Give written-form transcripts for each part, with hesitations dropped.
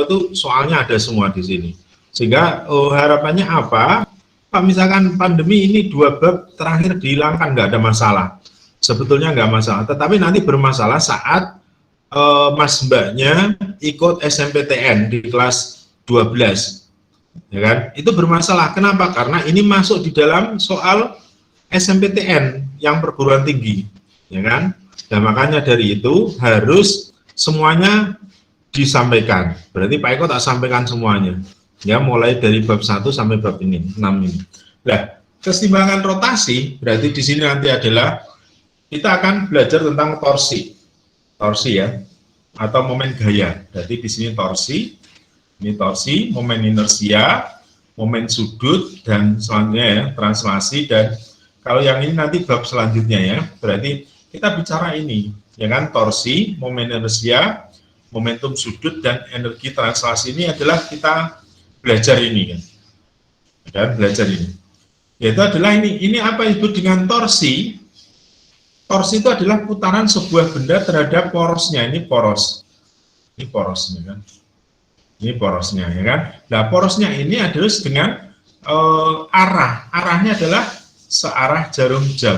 itu soalnya ada semua di sini. Sehingga harapannya apa? Pak, misalkan pandemi ini 2 bab terakhir dihilangkan, nggak ada masalah. Sebetulnya nggak masalah, tetapi nanti bermasalah saat mas mbaknya ikut SMPTN di kelas 12, ya kan? Itu bermasalah. Kenapa? Karena ini masuk di dalam soal SMPTN yang perguruan tinggi, ya kan? Dan makanya dari itu harus semuanya disampaikan. Berarti Pak Eko tak sampaikan semuanya, ya, mulai dari bab 1 sampai bab ini, 6 ini. Nah, keseimbangan rotasi berarti di sini nanti adalah kita akan belajar tentang torsi, ya, atau momen gaya. Jadi di sini torsi, ini torsi, momen inersia, momen sudut, dan selanjutnya ya translasi. Dan kalau yang ini nanti bab selanjutnya ya, berarti kita bicara ini, ya kan, torsi, momen inersia, momentum sudut, dan energi translasi. Ini adalah kita belajar ini kan, dan belajar ini. Yaitu adalah ini apa itu dengan torsi? Torsi itu adalah putaran sebuah benda terhadap porosnya. Ini poros, ini porosnya kan, ini porosnya ya kan. Nah, porosnya ini adalah dengan arahnya adalah searah jarum jam.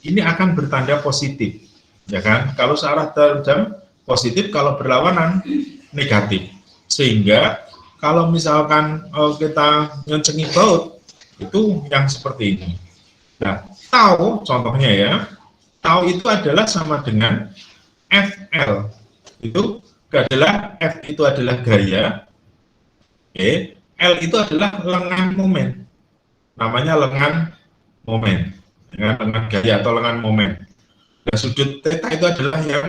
Ini akan bertanda positif, ya kan. Kalau searah jarum jam positif, kalau berlawanan negatif. Sehingga kalau misalkan kita ngencengi baut, itu yang seperti ini. Nah, tau contohnya ya, tau itu adalah sama dengan FL. Itu adalah, F itu adalah gaya, L itu adalah lengan momen. Namanya lengan momen, dengan lengan gaya atau lengan momen. Nah, sudut theta itu adalah yang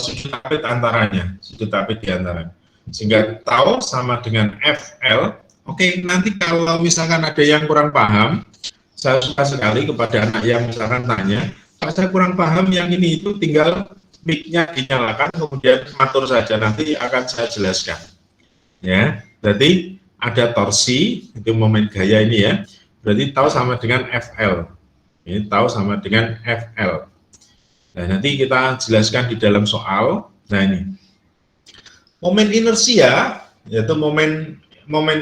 sudut apit antaranya, sudut apit di antaranya. Sehingga tau sama dengan FL. Oke, nanti kalau misalkan ada yang kurang paham, saya suka sekali kepada anak yang misalkan tanya, Pak, saya kurang paham yang ini, itu tinggal mic-nya dinyalakan, kemudian atur saja, nanti akan saya jelaskan. Ya, berarti ada torsi, itu momen gaya ini ya, berarti tau sama dengan FL. Ini tau sama dengan FL. Nah, nanti kita jelaskan di dalam soal. Nah, ini momen inersia, yaitu momen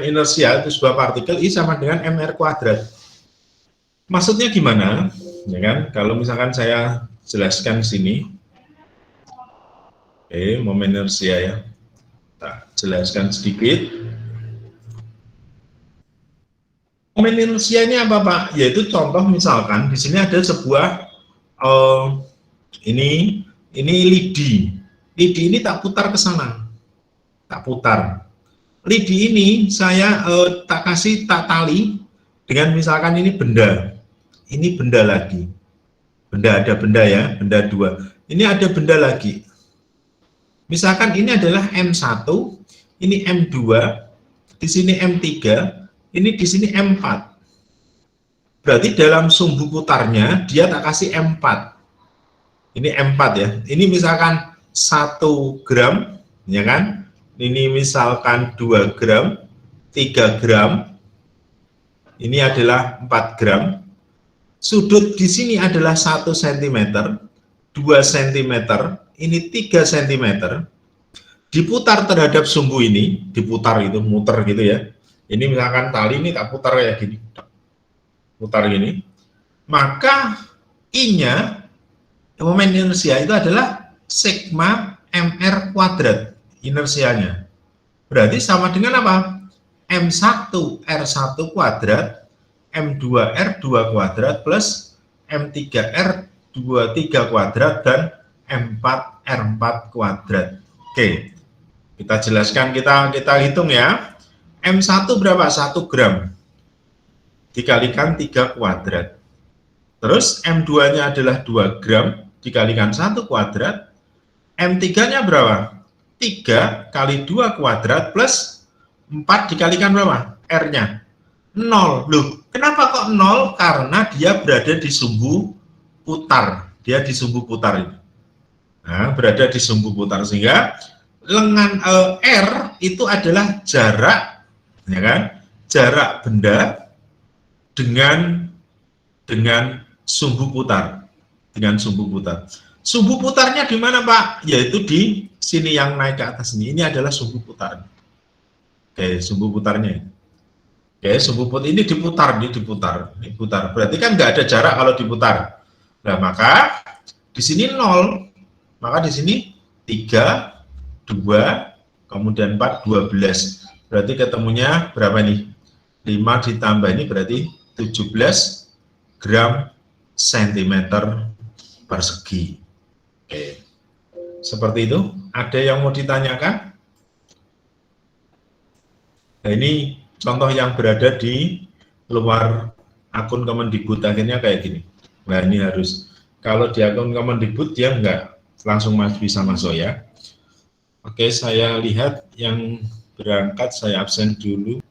inersia itu sebuah partikel, I sama dengan mr kuadrat. Maksudnya gimana? Ya kan? Kalau misalkan saya jelaskan sini, momen inersia ya, tak jelaskan sedikit. Momen inersia ini apa, Pak? Yaitu contoh misalkan di sini ada sebuah ini lidi. Lidi ini tak putar ke sana, tak putar. Lidi ini saya tak tali dengan misalkan ini benda, ini benda lagi, ada benda ya, benda 2, ini ada benda lagi, misalkan ini adalah M1, ini M2, di sini M3, ini di sini M4, berarti dalam sumbu putarnya dia tak kasih M4, ini M4 ya, ini misalkan 1 gram, ya kan, ini misalkan 2 gram, 3 gram, ini adalah 4 gram, sudut di sini adalah 1 cm, 2 cm, ini 3 cm, diputar terhadap sumbu ini, diputar itu, muter gitu ya, ini misalkan tali ini tak putar kayak gini, putar gini, maka I-nya, momen inersia itu adalah sigma mr kuadrat, inersianya. Berarti sama dengan apa? M1 R1 kuadrat, M2 R2 kuadrat plus M3 R23 kuadrat dan M4 R4 kuadrat. Oke, kita jelaskan, kita hitung ya. M1 berapa? 1 gram dikalikan 3 kuadrat. Terus M2-nya adalah 2 gram dikalikan 1 kuadrat. M3-nya berapa? 3 kali 2 kuadrat plus 4 dikalikan berapa? R-nya 0. Loh, kenapa kok 0? Karena dia berada di sumbu putar. Dia di sumbu putar ini. Nah, berada di sumbu putar, sehingga lengan R itu adalah jarak, ya kan? Jarak benda dengan sumbu putar. Dengan sumbu putar. Sumbu putarnya di mana, Pak? Yaitu di sini yang naik ke atas ini adalah sumbu putar. Oke, sumbu putarnya. Oke, sumbu putar ini diputar, diputar. Berarti kan nggak ada jarak kalau diputar. Nah, maka di sini 0, maka di sini 3, 2, kemudian 4, 12. Berarti ketemunya berapa nih? 5 ditambah ini berarti 17 gram sentimeter persegi. Oke. Seperti itu. Ada yang mau ditanyakan? Nah, ini contoh yang berada di luar akun Kemendikbud, akhirnya kayak gini. Nah, ini harus, kalau di akun Kemendikbud dia enggak langsung bisa masuk ya. Oke, saya lihat yang berangkat, saya absen dulu.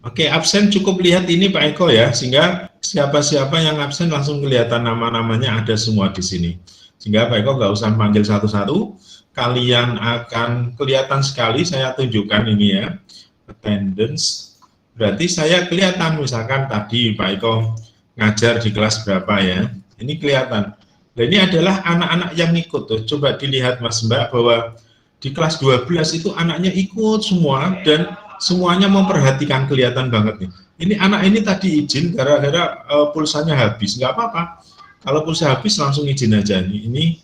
Oke, absen cukup lihat ini Pak Eko ya, sehingga siapa-siapa yang absen langsung kelihatan nama-namanya ada semua di sini. Sehingga Pak Eko nggak usah panggil satu-satu, kalian akan kelihatan sekali. Saya tunjukkan ini ya, attendance. Berarti saya kelihatan, misalkan tadi Pak Eko ngajar di kelas berapa ya, ini kelihatan. Nah, ini adalah anak-anak yang ikut tuh. Coba dilihat Mas Mbak bahwa di kelas 12 itu anaknya ikut semua dan semuanya memperhatikan, kelihatan banget nih. Ini anak ini tadi izin gara-gara pulsanya habis, nggak apa-apa. Kalau pulsa habis langsung izin aja nih. Ini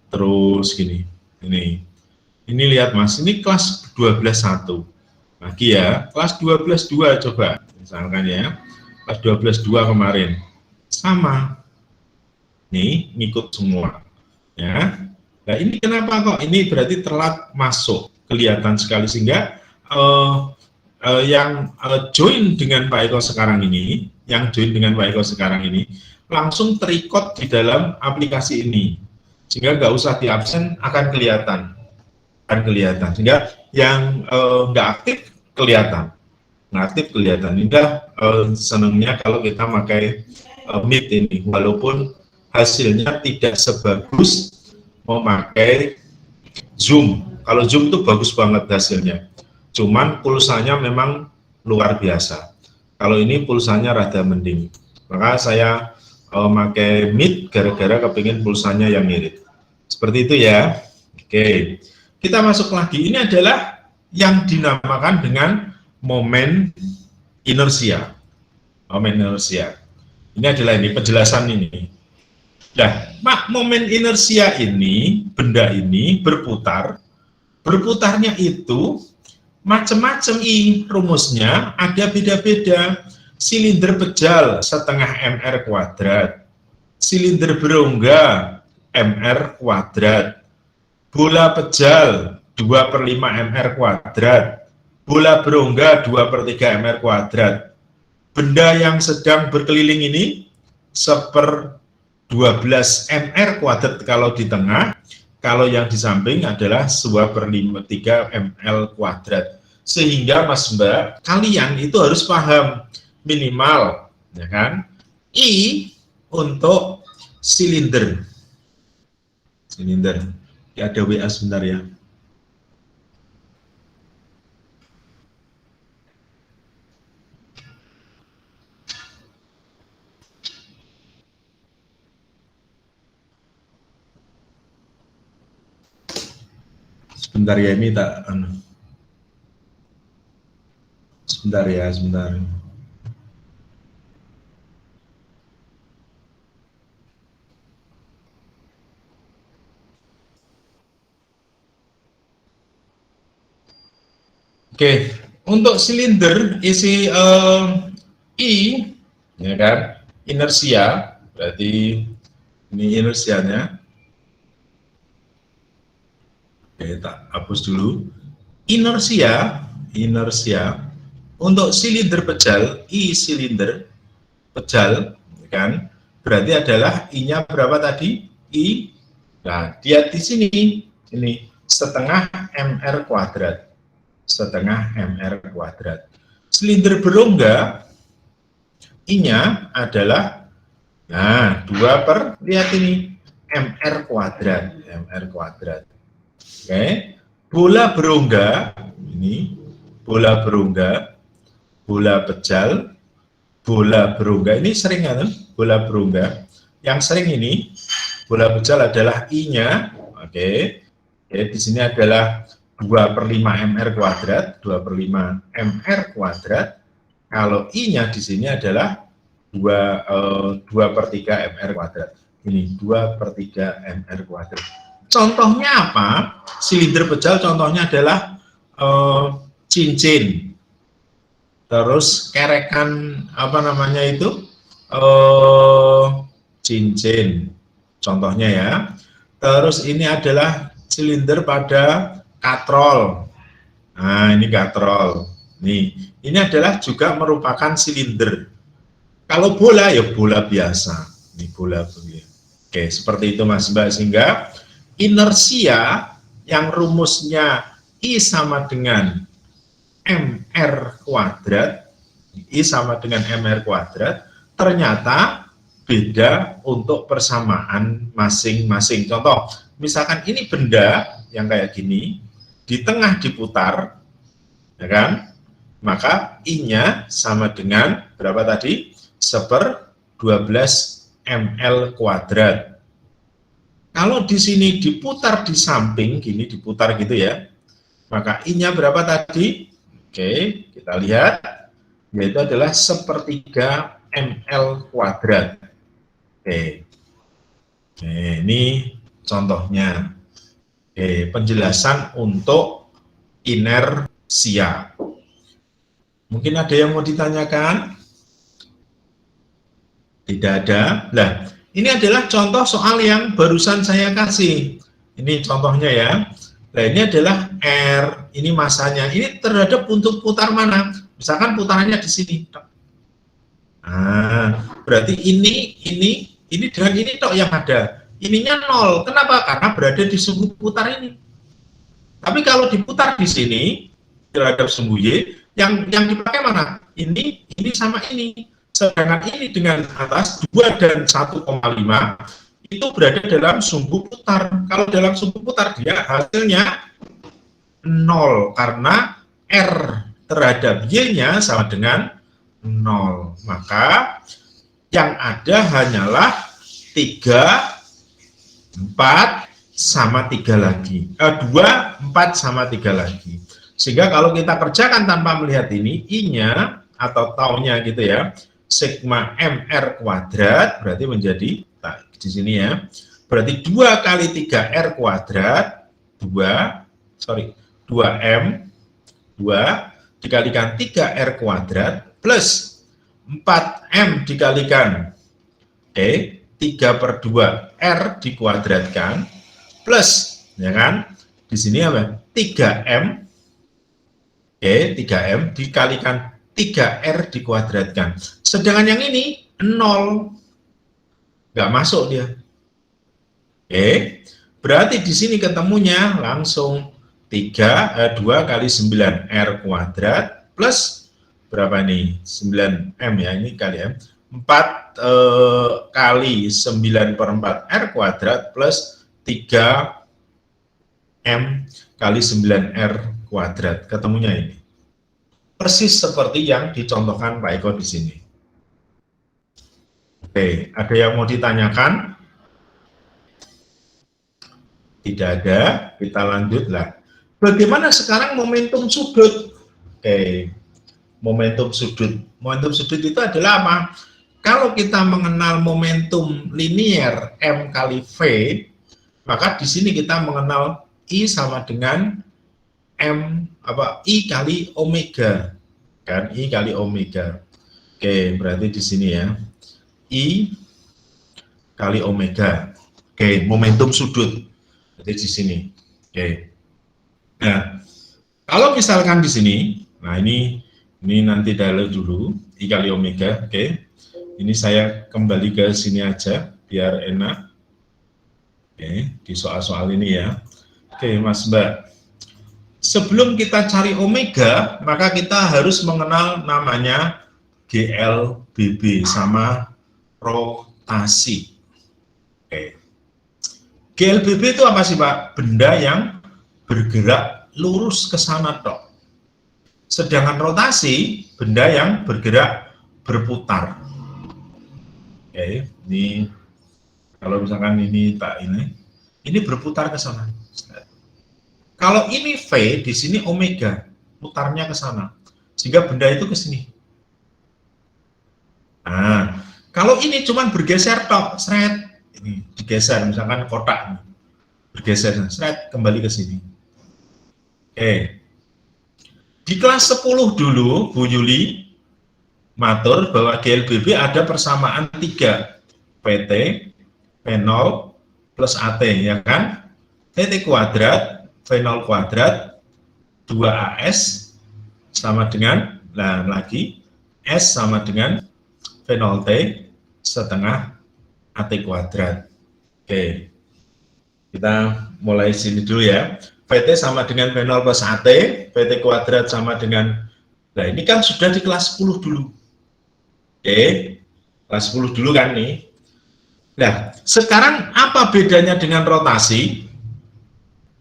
terus gini. Ini lihat Mas, ini kelas 12.1. Lagi ya, kelas 12.2 coba. Misalkan ya, kelas 12.2 kemarin. Sama. Nih, ngikut semua. Ya. Nah, ini kenapa kok? Ini berarti telat masuk. Kelihatan sekali sehingga yang join dengan Pak Eko sekarang ini, langsung terikot di dalam aplikasi ini, sehingga nggak usah di absen, akan kelihatan. Sehingga yang nggak aktif kelihatan, Indah senangnya kalau kita pakai Meet ini, walaupun hasilnya tidak sebagus memakai Zoom. Kalau Zoom itu bagus banget hasilnya. Cuman pulsanya memang luar biasa. Kalau ini pulsanya rada mending. Maka saya pakai Meet gara-gara kepingin pulsanya yang irit. Seperti itu ya. Oke. Kita masuk lagi. Ini adalah yang dinamakan dengan momen inersia. Ini adalah ini penjelasan ini. Nah, momen inersia ini, benda ini berputar. Berputarnya itu macam-macam rumusnya, ada beda-beda. Silinder pejal setengah mr kuadrat, silinder berongga mr kuadrat, bola pejal 2/5 mr kuadrat, bola berongga 2/3 mr kuadrat. Benda yang sedang berkeliling ini 1/12 mr kuadrat kalau di tengah. Kalau yang di samping adalah 2/3 ml kuadrat. Sehingga Mas Mbak, kalian itu harus paham minimal, ya kan? I untuk silinder. Ya, ada WA sebentar ya. Sebentar ya, ini tak sebentar ya, sebentar. Oke, untuk silinder isi I, ya kan, inersia, berarti ini inersianya. Oke, tak hapus dulu. Inersia untuk silinder pejal, I silinder pejal, kan? Berarti adalah I-nya berapa tadi? I. Nah, dia di sini ini setengah mr kuadrat. Silinder berongga, I-nya adalah, nah, 2 lihat ini, mr kuadrat. Oke, bola berongga, ini bola pejal, bola berongga, ini sering kan, bola berongga, yang sering ini Bola bejal adalah I-nya. Oke. Oke, di sini adalah 2/5 mr kuadrat, 2/5 mr kuadrat. Kalau I-nya di sini adalah 2/3 mr kuadrat. Ini 2/3 mr kuadrat. Contohnya apa? Silinder bejal contohnya adalah cincin. Terus kerekan apa namanya itu? Cincin. Contohnya ya. Terus ini adalah silinder pada katrol. Nah, ini katrol. Nih, ini adalah juga merupakan silinder. Kalau bola ya bola biasa. Ini bola begini. Oke, seperti itu Mas Mbak, sehingga inersia yang rumusnya I sama dengan mr kuadrat, I sama dengan mr kuadrat, ternyata beda untuk persamaan masing-masing. Contoh, misalkan ini benda yang kayak gini, di tengah diputar, ya kan? Maka I-nya sama dengan berapa tadi? 1/12 ml kuadrat. Kalau di sini diputar di samping, gini diputar gitu ya, maka I-nya berapa tadi? Oke, kita lihat, yaitu adalah 1/3 ml kuadrat. Oke, ini contohnya. Oke, penjelasan untuk inersia. Mungkin ada yang mau ditanyakan? Tidak ada. Nah, ini adalah contoh soal yang barusan saya kasih. Ini contohnya ya. Nah, ini adalah R, ini masanya. Ini terhadap untuk putar mana? Misalkan putarannya di sini. Nah, berarti ini dengan ini tok yang ada. Ininya 0. Kenapa? Karena berada di sumbu putar ini. Tapi kalau diputar di sini terhadap sumbu Y, yang dipakai mana? Ini sama ini. Sedangkan ini dengan atas 2 dan 1,5 itu berada dalam sumbu putar. Kalau dalam sumbu putar dia hasilnya 0 karena R terhadap Y-nya sama dengan 0. Maka yang ada hanyalah 3, 4 sama 3 lagi. 2, 4 sama 3 lagi. Sehingga kalau kita kerjakan tanpa melihat ini, I-nya atau taunya gitu ya, sigma mr kuadrat berarti menjadi, nah, di sini ya, berarti 2 kali 3r kuadrat, 2m, 2 dikalikan 3r kuadrat plus 4m dikalikan 3/2 r dikuadratkan plus, ya kan, di sini apa, 3m, 3m dikalikan 3r dikuadratkan. Sedangkan yang ini 0, nggak masuk dia. Berarti di sini ketemunya langsung 2 kali 9r kuadrat plus berapa nih? 9m ya, ini kali m. 4 kali 9/4 r kuadrat plus 3m kali 9r kuadrat. Ketemunya ini. Persis seperti yang dicontohkan Pak Eko di sini. Oke, ada yang mau ditanyakan? Tidak ada, kita lanjutlah. Bagaimana sekarang momentum sudut? Oke, momentum sudut. Momentum sudut itu adalah apa? Kalau kita mengenal momentum linier M kali V, maka di sini kita mengenal I sama dengan I kali omega, kan, I kali omega. Oke, berarti di sini ya, I kali omega. Oke, momentum sudut. Berarti di sini. Oke. Nah, kalau misalkan di sini, nah ini nanti dialog dulu, I kali omega. Oke. Ini saya kembali ke sini aja biar enak. Oke, di soal-soal ini ya. Oke, Mas Mbak. Sebelum kita cari omega, maka kita harus mengenal namanya GLBB sama rotasi. Oke. GLBB itu apa sih Pak? Benda yang bergerak lurus ke sana tok. Sedangkan rotasi, benda yang bergerak berputar. Oke, ini Kalau misalkan ini ini berputar ke sana. Kalau ini V, di sini omega, putarnya ke sana. Sehingga benda itu ke sini. Nah, kalau ini cuman bergeser tok, seret, ini digeser, misalkan kotak, bergeser, seret, kembali ke sini. Oke. Di kelas 10 dulu, Bu Yuli matur bahwa GLBB ada persamaan 3, PT, V0 plus AT, ya kan? PT kuadrat, V0 kuadrat, 2AS sama dengan, nah lagi, S sama dengan V0T setengah AT kuadrat. Oke, kita mulai sini dulu ya. VT sama dengan V0 plus AT, VT kuadrat sama dengan, nah ini kan sudah di kelas 10 dulu. Oke, kelas 10 dulu kan nih. Nah, sekarang apa bedanya dengan rotasi?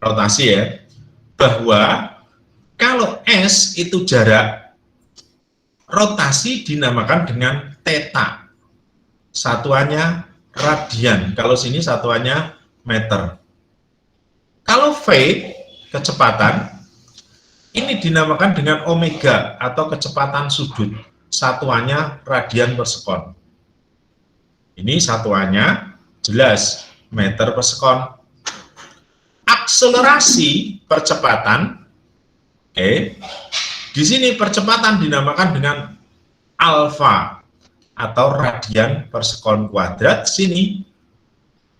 Rotasi ya, bahwa kalau S itu jarak, rotasi dinamakan dengan theta. Satuannya radian, kalau sini satuannya meter. Kalau V, kecepatan, ini dinamakan dengan omega atau kecepatan sudut. Satuannya radian per sekon. Ini satuannya jelas, meter per sekon. Akselerasi percepatan, di sini percepatan dinamakan dengan alfa atau radian per sekon kuadrat, sini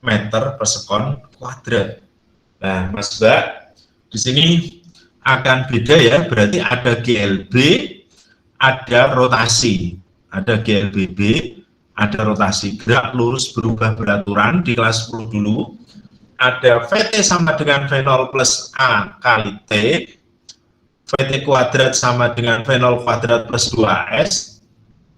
meter per sekon kuadrat. Nah, Mas Mbak, di sini akan beda ya, berarti ada GLB, ada rotasi, ada GLBB, ada rotasi, gerak lurus berubah beraturan di kelas 10 dulu, ada VT sama dengan V0 plus A kali T, VT kuadrat sama dengan V0 kuadrat plus 2S,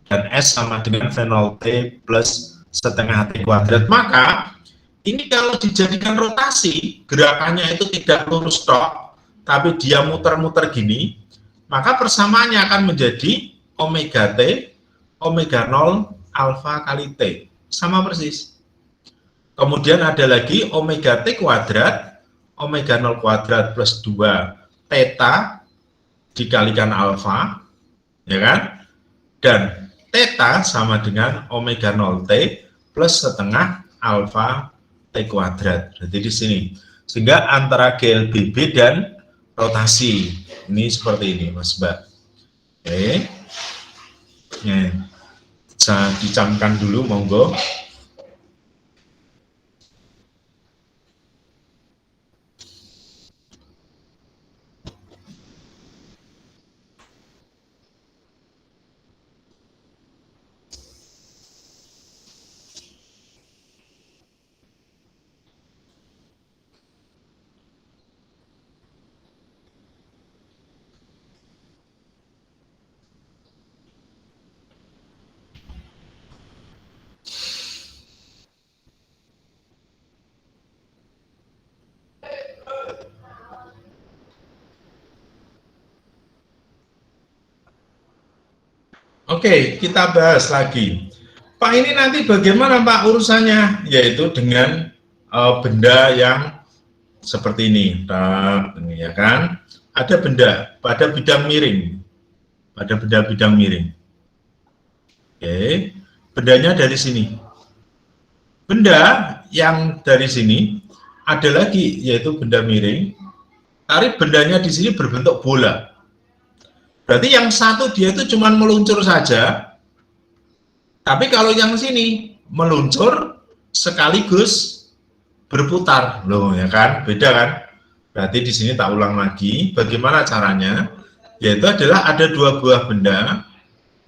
dan S sama dengan V0T plus setengah T kuadrat. Maka ini kalau dijadikan rotasi, gerakannya itu tidak lurus tok, tapi dia muter-muter gini, maka persamaannya akan menjadi omega T, omega 0 alfa kali T. Sama persis. Kemudian ada lagi omega T kuadrat, omega 0 kuadrat plus 2 theta dikalikan alfa, ya kan? Dan theta sama dengan omega 0 T plus setengah alfa T kuadrat. Jadi di sini. Sehingga antara GLBB dan rotasi. Ini seperti ini, Mas Mbak. Oke. Ya. Bisa dicamkan dulu, monggo. Oke, kita bahas lagi. Pak, ini nanti bagaimana Pak urusannya? Yaitu dengan benda yang seperti ini, ya kan? Ada benda pada bidang miring, pada bidang miring. Oke, bendanya dari sini. Benda yang dari sini ada lagi, yaitu benda miring. Tapi bendanya di sini berbentuk bola. Berarti yang satu dia itu cuma meluncur saja, tapi kalau yang sini meluncur sekaligus berputar, loh ya kan, beda kan? Berarti di sini tak ulang lagi, bagaimana caranya? Yaitu adalah ada dua buah benda,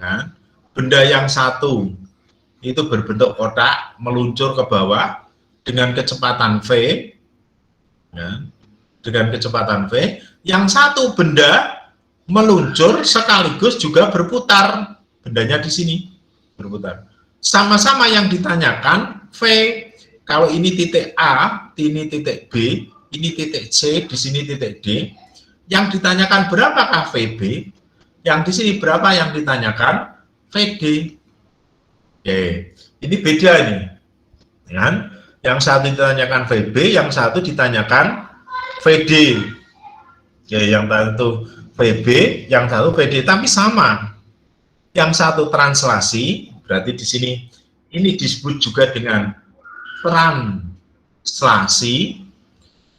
kan? Benda yang satu itu berbentuk kotak, meluncur ke bawah dengan kecepatan V, ya, dengan kecepatan V. Yang satu benda meluncur sekaligus juga berputar, bendanya di sini berputar. Sama-sama yang ditanyakan V, kalau ini titik A, ini titik B, ini titik C, di sini titik D. Yang ditanyakan berapakah VB? Yang di sini berapa yang ditanyakan? VD. Oke, ini beda ini, kan? Yang satu ditanyakan VB, yang satu ditanyakan VD. Ya, yang satu VB, yang satu VD, tapi sama. Yang satu translasi, berarti di sini ini disebut juga dengan translasi,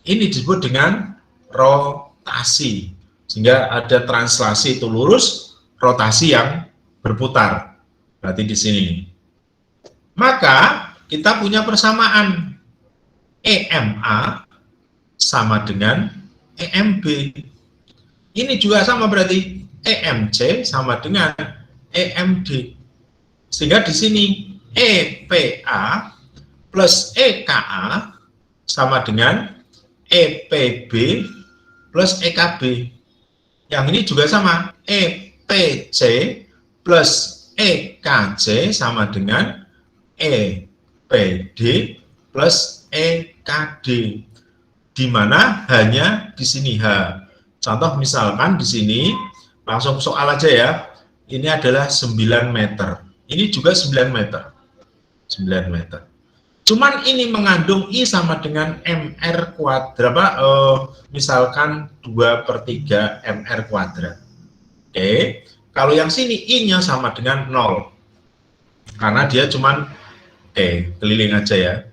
ini disebut dengan rotasi. Sehingga ada translasi itu lurus, rotasi yang berputar. Berarti di sini. Maka kita punya persamaan EMA sama dengan EMB. Ini juga sama berarti EMC sama dengan EMD. Sehingga di sini EPA plus EKA sama dengan EPB plus EKB. Yang ini juga sama, EPC plus EKC sama dengan EPD plus EKD. Di mana hanya di sini H. Contoh misalkan di sini, langsung soal aja ya. Ini adalah 9 meter. Ini juga 9 meter. 9 meter. Cuman ini mengandung I sama dengan MR kuadrat, misalkan 2/3 MR kuadrat. Oke, kalau yang sini I-nya sama dengan 0. Karena dia cuman, keliling aja ya.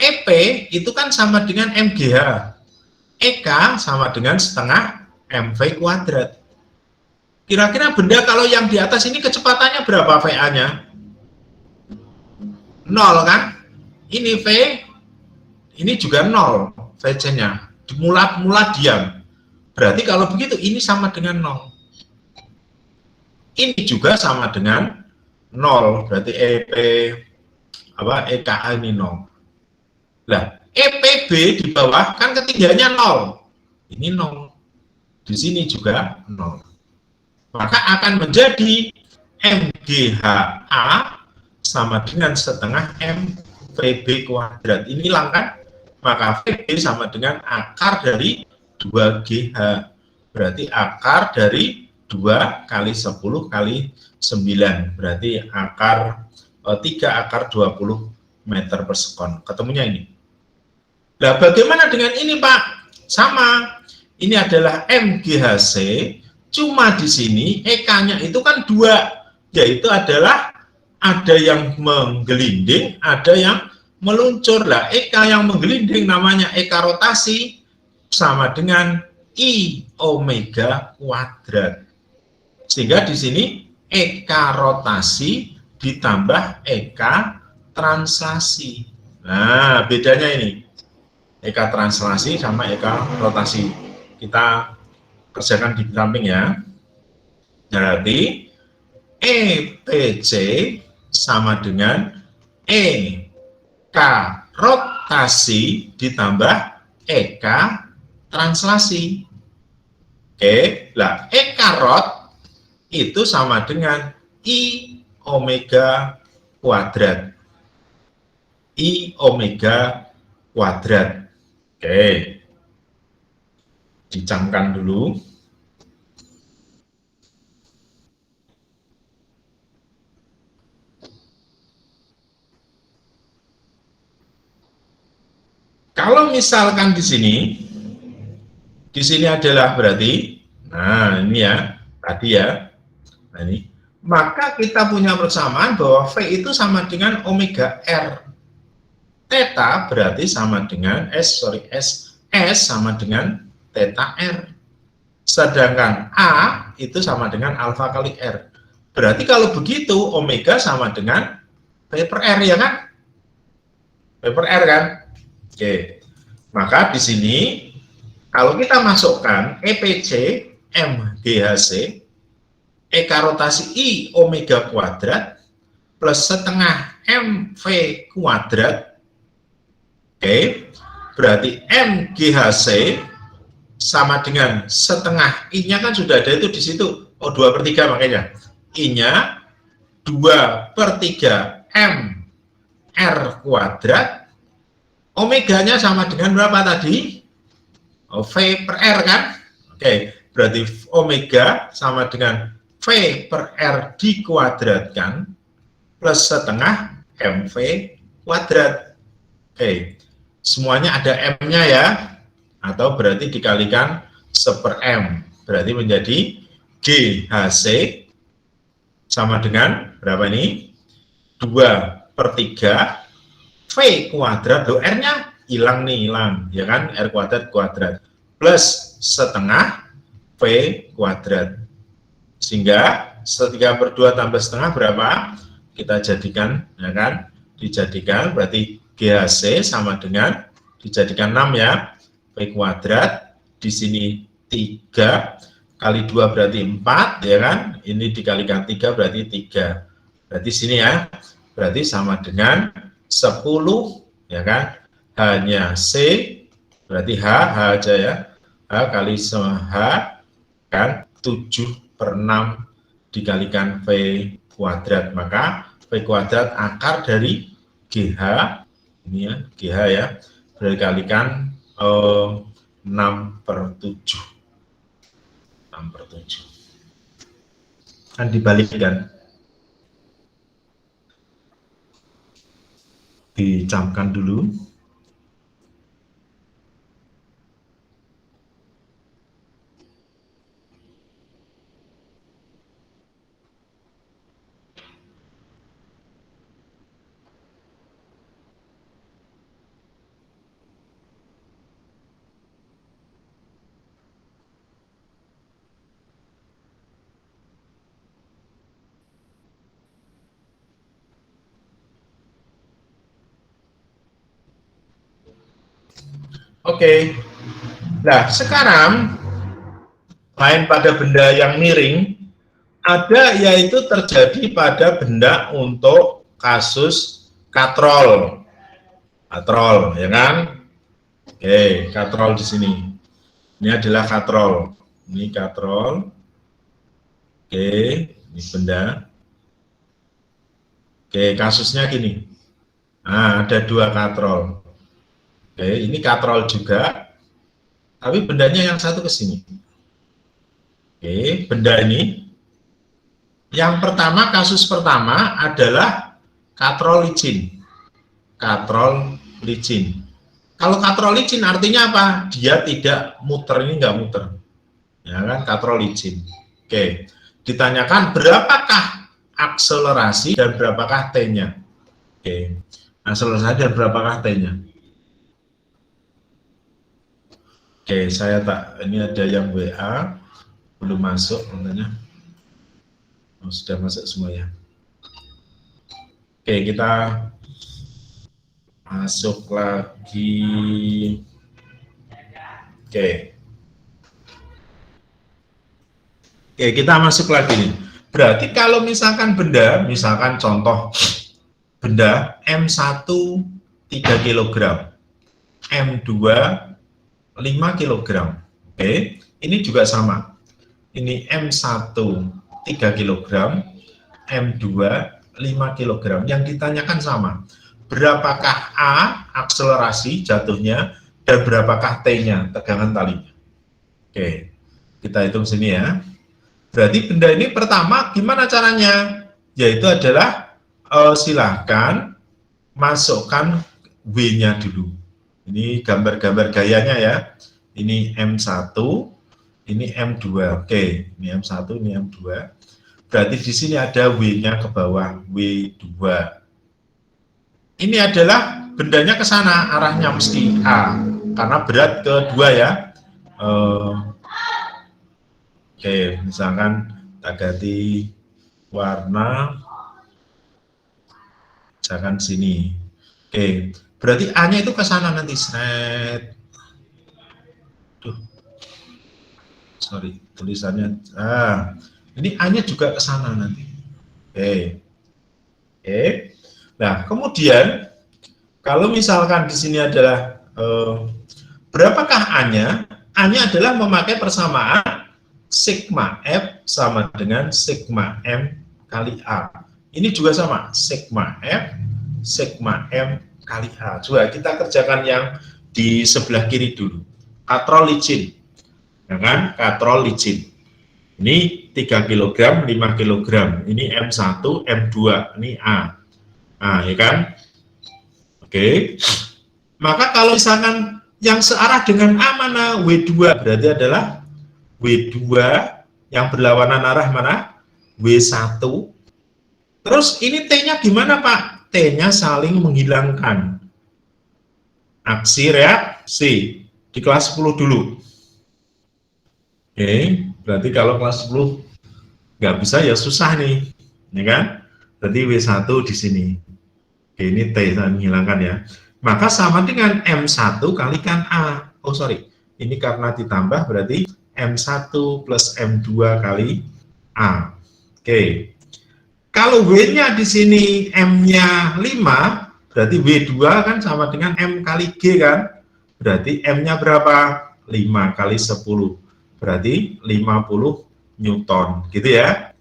EP itu kan sama dengan MGH. EK sama dengan setengah MV kuadrat. Kira-kira benda kalau yang di atas ini kecepatannya berapa VA-nya? 0 kan? Ini V, ini juga 0 VC-nya. Mula diam. Berarti kalau begitu ini sama dengan 0. Ini juga sama dengan 0. Berarti EKA ini 0. Nah, EPB di bawah kan ketinggiannya 0. Ini 0. Di sini juga 0. Maka akan menjadi MGHA sama dengan setengah MVB kuadrat. Ini hilang kan? Maka VB sama dengan akar dari 2GH. Berarti akar dari 2 kali 10 kali 9. Berarti akar 3 akar 20 meter per sekon. Ketemunya ini. Nah, bagaimana dengan ini, Pak? Sama. Ini adalah MGHC. Cuma di sini EK-nya itu kan 2, yaitu adalah ada yang menggelinding, ada yang meluncur. Lah, EK yang menggelinding namanya EK rotasi sama dengan I omega kuadrat. Sehingga di sini EK rotasi ditambah EK translasi. Nah, bedanya ini. EK translasi sama EK rotasi. Kita kerjakan di samping ya. Berarti EPC sama dengan EK rotasi ditambah EK translasi. Oke, lah EK rot itu sama dengan I omega kuadrat. I omega kuadrat. Oke. Dicamkan dulu. Kalau misalkan di sini adalah berarti, nah ini ya, tadi ya, nah ini, maka kita punya persamaan bahwa V itu sama dengan omega R. Theta berarti sama dengan S sama dengan theta R. Sedangkan A itu sama dengan alfa kali R. Berarti kalau begitu omega sama dengan P per R ya kan? P per R kan? Oke. Maka di sini kalau kita masukkan EPC MGHC EK rotasi I omega kuadrat plus setengah MV kuadrat. Oke. Berarti MGHC sama dengan setengah I-nya kan sudah ada itu di situ. Oh, 2/3 makanya. I-nya 2/3 MR kuadrat. Omeganya sama dengan berapa tadi? Oh, V per R kan? Oke, berarti omega sama dengan V per R dikuadratkan plus setengah MV kuadrat. Oke, semuanya ada M-nya ya, atau berarti dikalikan 1/M, berarti menjadi GHC sama dengan berapa ini? 2/3 V kuadrat, loh R-nya hilang nih, hilang, ya kan, R kuadrat, plus setengah V kuadrat, sehingga 3/2 tambah setengah berapa? Kita jadikan, ya kan, dijadikan berarti GHC sama dengan, dijadikan 6 ya, V kuadrat, di sini 3, kali 2 berarti 4, ya kan, ini dikalikan 3 berarti 3, berarti sini ya, berarti sama dengan 10, ya kan, hanya C, berarti H aja ya, H kali H, kan, 7/6 dikalikan V kuadrat, maka V kuadrat akar dari GH, ini ya, GH ya, dikalikan 6/7, 6/7, kan dibalikkan, dicamkan dulu. Oke, nah sekarang lain pada benda yang miring, ada yaitu terjadi pada benda untuk kasus katrol, katrol, ya kan? Oke, katrol di sini. Ini adalah katrol. Ini katrol. Oke, ini benda. Oke, kasusnya gini. Nah, ada 2 katrol. Oke, ini katrol juga, tapi bendanya yang satu ke sini. Oke, benda ini. Yang pertama, kasus pertama adalah katrol licin. Katrol licin. Kalau katrol licin artinya apa? Dia tidak muter, ini nggak muter. Ya kan, katrol licin. Oke, ditanyakan berapakah akselerasi dan berapakah T-nya. Oke, akselerasi dan berapakah T-nya. Oke, saya ini ada yang WA, belum masuk katanya. Oh, sudah masuk semua ya. Oke, kita masuk lagi. Oke. Oke, kita masuk lagi nih. Berarti kalau misalkan benda, misalkan contoh benda M1 3 kg, M2 5 kg. Oke, ini juga sama. Ini M1 3 kg, M2 5 kg. Yang ditanyakan sama. Berapakah A akselerasi jatuhnya dan berapakah T-nya, tegangan talinya. Oke, kita hitung sini ya. Berarti benda ini pertama gimana caranya? Yaitu adalah silahkan masukkan W-nya dulu. Ini gambar-gambar gayanya ya. Ini M1, ini M2. Oke, ini M1, ini M2. Berarti di sini ada W-nya ke bawah, W2. Ini adalah bendanya ke sana, arahnya mesti A. Karena berat kedua ya. Oke, misalkan kita ganti warna, misalkan sini. Oke, berarti A-nya itu ke sana nanti. Sret. Duh. Sorry, tulisannya. Ini A-nya juga ke sana nanti. Oke. Oke. Nah, kemudian kalau misalkan di sini adalah berapakah A-nya? A-nya adalah memakai persamaan sigma F sama dengan sigma M kali A. Ini juga sama, sigma F, sigma M kali A. Coba kita kerjakan yang di sebelah kiri dulu. Katrol licin, ya kan? Katrol licin. Ini 3 kg, 5 kg. Ini M1, M2, ini A. Nah, ya kan? Oke. Maka kalau misalkan yang searah dengan A mana? W2 berarti adalah W2 yang berlawanan arah mana? W1. Terus ini T-nya gimana Pak? T-nya saling menghilangkan. Aksi reaksi di kelas 10 dulu. Oke, berarti kalau kelas 10 nggak bisa ya susah nih, ya kan? Berarti W1 di sini. Oke, ini T saling menghilangkan ya. Maka sama dengan M1 kalikan A. Oh sorry, ini karena ditambah berarti M1 plus M2 kali A. Oke. Kalau W-nya di sini M-nya 5, berarti W2 kan sama dengan M kali G kan? Berarti M-nya berapa? 5 kali 10. Berarti 50 Newton, gitu ya.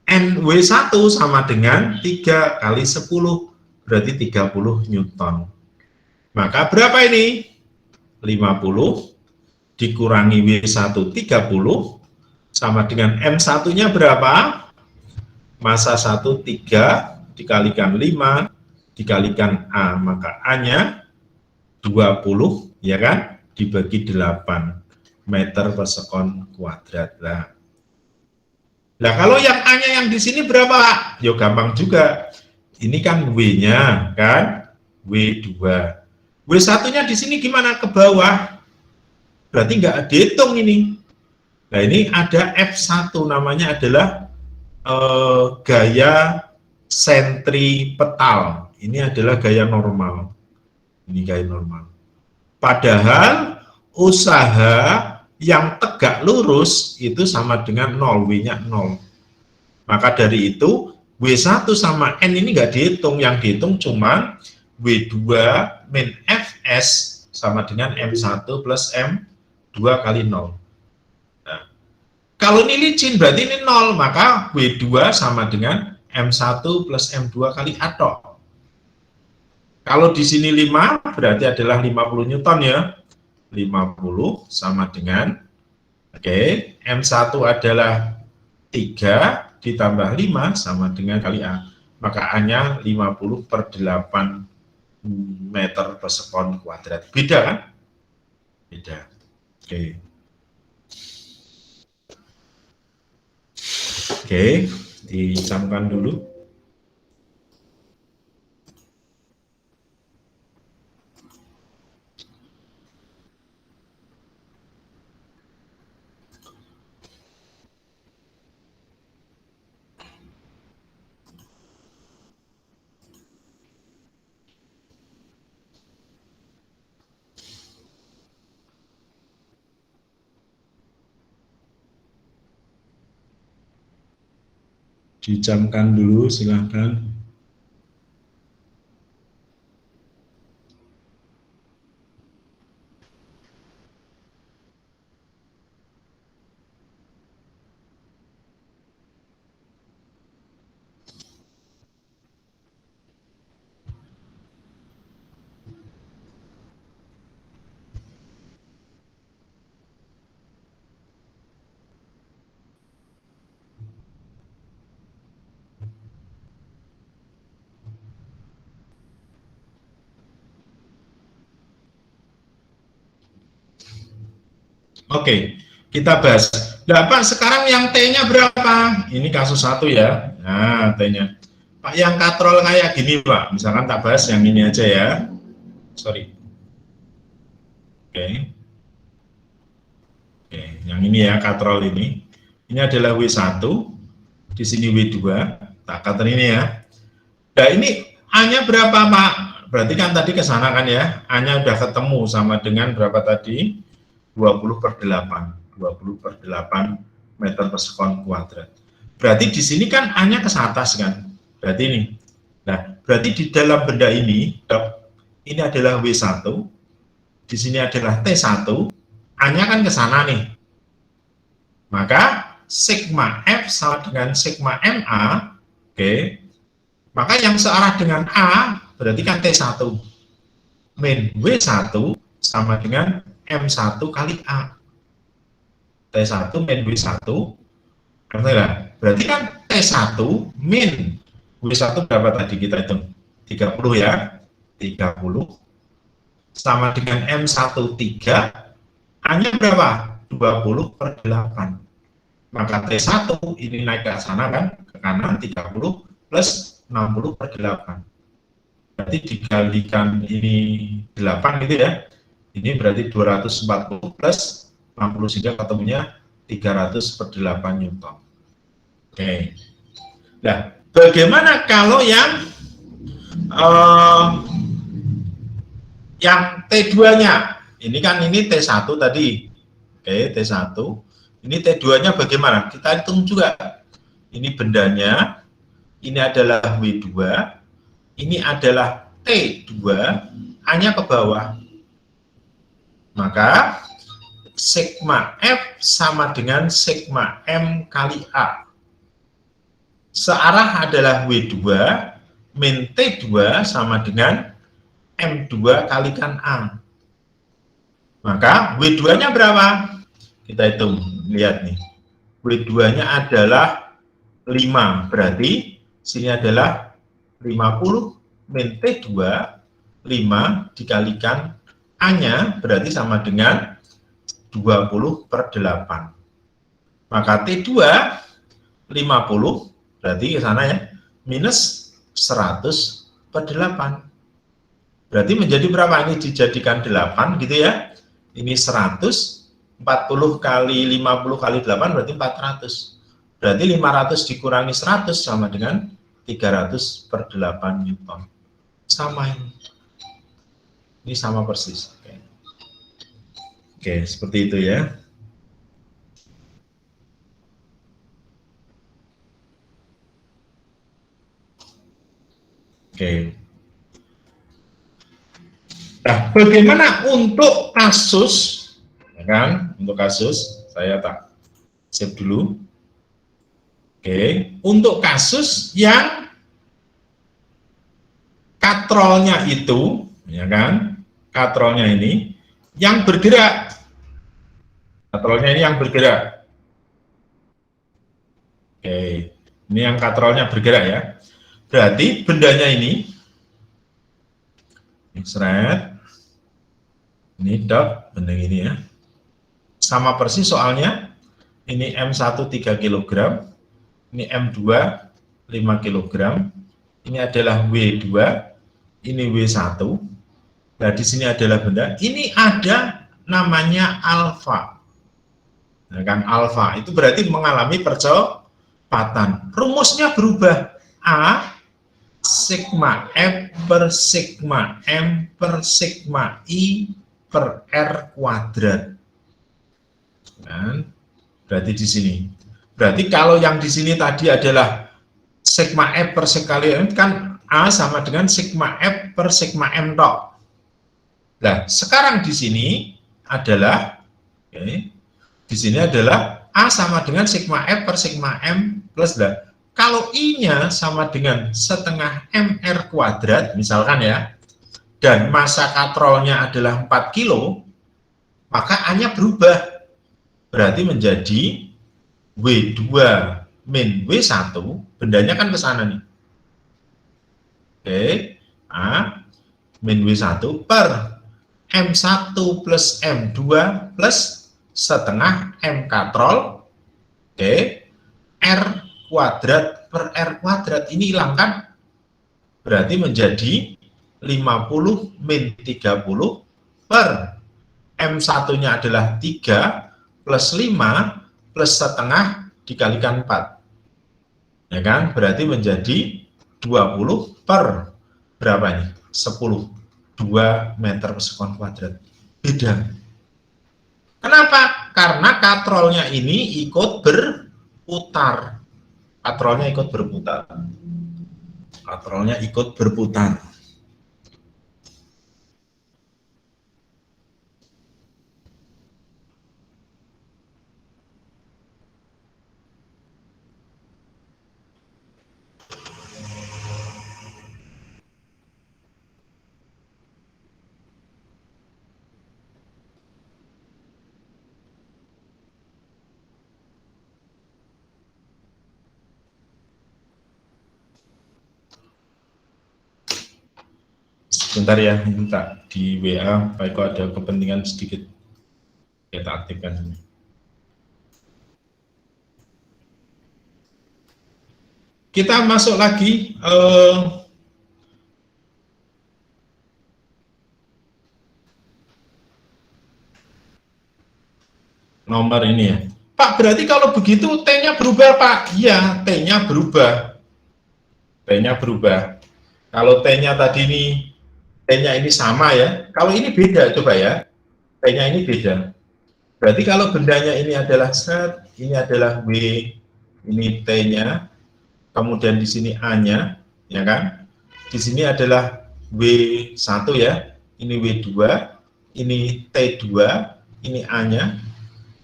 NW1 sama dengan 3 kali 10, berarti 30 Newton. Maka berapa ini? 50 dikurangi W1 30 sama dengan M1-nya berapa? Massa 1 3 dikalikan 5 dikalikan A, maka A-nya 20 ya kan, dibagi 8 meter per sekon kuadrat. Nah, kalau yang A-nya yang di sini berapa? Yo gampang juga. Ini kan W-nya kan, W2. W1-nya di sini gimana? Ke bawah. Berarti nggak dihitung ini. Nah, ini ada F1 namanya adalah gaya sentripetal. Ini adalah gaya normal. Ini gaya normal. Padahal usaha yang tegak lurus itu sama dengan 0, W-nya 0. Maka dari itu W1 sama N ini nggak dihitung, yang dihitung cuma W2 min Fs sama dengan M1 plus M2 kali 0. Kalau ini licin berarti ini 0, maka W2 sama dengan M1 plus M2 kali A tok. Kalau di sini 5 berarti adalah 50 Newton ya. 50 sama dengan M1 adalah 3 ditambah 5 sama dengan kali A. Maka A-nya 50 per 8 meter per sekon kuadrat. Beda kan? Beda. Oke, dicamkan dulu. Dicamkan dulu, silahkan. Oke, kita bahas. Nah, Pak, sekarang yang T-nya berapa? Ini kasus 1 ya. Nah, T-nya. Pak, yang katrol kayak gini, Pak. Misalkan tak bahas yang ini aja ya. Sorry. Oke, yang ini ya, katrol ini. Ini adalah W1, di sini W2, tak kater ini ya. Nah, ini A-nya berapa, Pak? Berarti kan tadi ke sana kan ya. A-nya udah ketemu sama dengan berapa tadi? 20 per 8. 20 per 8 meter per sekon kuadrat. Berarti di sini kan A-nya ke atas kan? Berarti ini. Nah, berarti di dalam benda ini adalah W1, di sini adalah T1, A-nya kan ke sana nih. Maka sigma F sama dengan sigma MA, maka yang searah dengan A berarti kan T1 min W1 sama dengan M1 kali A. T1 min W1, berarti kan T1 min W1 berapa tadi kita hitung? 30 ya, 30 sama dengan M13, A-nya berapa? 20/8. Maka T1 ini naik ke sana kan, ke kanan 30 plus 60/8. Berarti dikalikan ini 8 gitu ya. Ini berarti 240 plus 60 sehingga ketemunya 300/8 Newton. Oke. Nah, bagaimana kalau uh, yang T2-nya? Ini kan ini T1 tadi. Oke, T1. Ini T2-nya bagaimana? Kita hitung juga. Ini bendanya, ini adalah W2, ini adalah T2, A-nya ke bawah. Maka sigma F sama dengan sigma M kali A. Searah adalah W2, min T2 sama dengan M2 kalikan A. Maka W2-nya berapa? Kita hitung, lihat nih. W2-nya adalah 5, berarti sini adalah 50 min T2, 5 dikalikan A-nya berarti sama dengan 20/8. Maka T2 50 berarti ke sana ya, minus 100/8. Berarti menjadi berapa? Ini dijadikan 8 gitu ya. Ini 100, 40 kali 50 kali 8 berarti 400. Berarti 500 dikurangi 100 sama dengan 300/8 Newton. Sama ini. Ini sama persis. Oke, seperti itu ya. Oke. Nah, bagaimana untuk kasus, ya kan? Untuk kasus, saya tak save dulu. Oke, untuk kasus yang katrolnya itu, ya kan? Katrolnya ini yang bergerak. Katrolnya ini yang bergerak. Oke, ini yang katrolnya bergerak ya. Berarti bendanya ini ini dot benda ini ya. Sama persis soalnya. Ini M1 3 kg, ini M2 5 kg, ini adalah W2, ini W1. Nah, di sini adalah benda. Ini ada namanya alfa. Nah, kan alfa itu berarti mengalami percepatan. Rumusnya berubah. A sigma F per sigma M per sigma I per R kuadrat. Kan? Berarti di sini. Berarti kalau yang di sini tadi adalah sigma F per sekali M, kan A sama dengan sigma F per sigma M tok. Nah, sekarang di sini adalah, di sini adalah A sama dengan sigma F per sigma M plus lah. Kalau I-nya sama dengan setengah MR kuadrat, misalkan ya, dan masa katrolnya adalah 4 kilo, maka A-nya berubah. Berarti menjadi W2 min W1, bendanya kan ke sana nih. Oke, A min W1 per M1 plus M2 plus setengah M katrol, oke, R kuadrat per R kuadrat, ini hilangkan, berarti menjadi 50 min 30 per M1-nya adalah 3 plus 5 plus setengah dikalikan 4. Ya kan? Berarti menjadi 20 per berapa nih? 10. 2 meter per sekon kuadrat. Beda. Kenapa? Karena katrolnya ini ikut berputar. Katrolnya ikut berputar. Katrolnya ikut berputar. Sebentar ya, minta di WA, baik kalau ada kepentingan sedikit kita aktifkan ini. Kita masuk lagi nomor ini ya. Pak, berarti kalau begitu T-nya berubah, Pak? Iya, T-nya berubah. T-nya berubah. Kalau T-nya tadi ini, T-nya ini sama ya. Kalau ini beda, coba ya. T-nya ini beda. Berarti kalau bendanya ini adalah set, ini adalah W, ini T-nya, kemudian di sini A-nya, ya kan? Di sini adalah W1 ya, ini W2, ini T2, ini A-nya,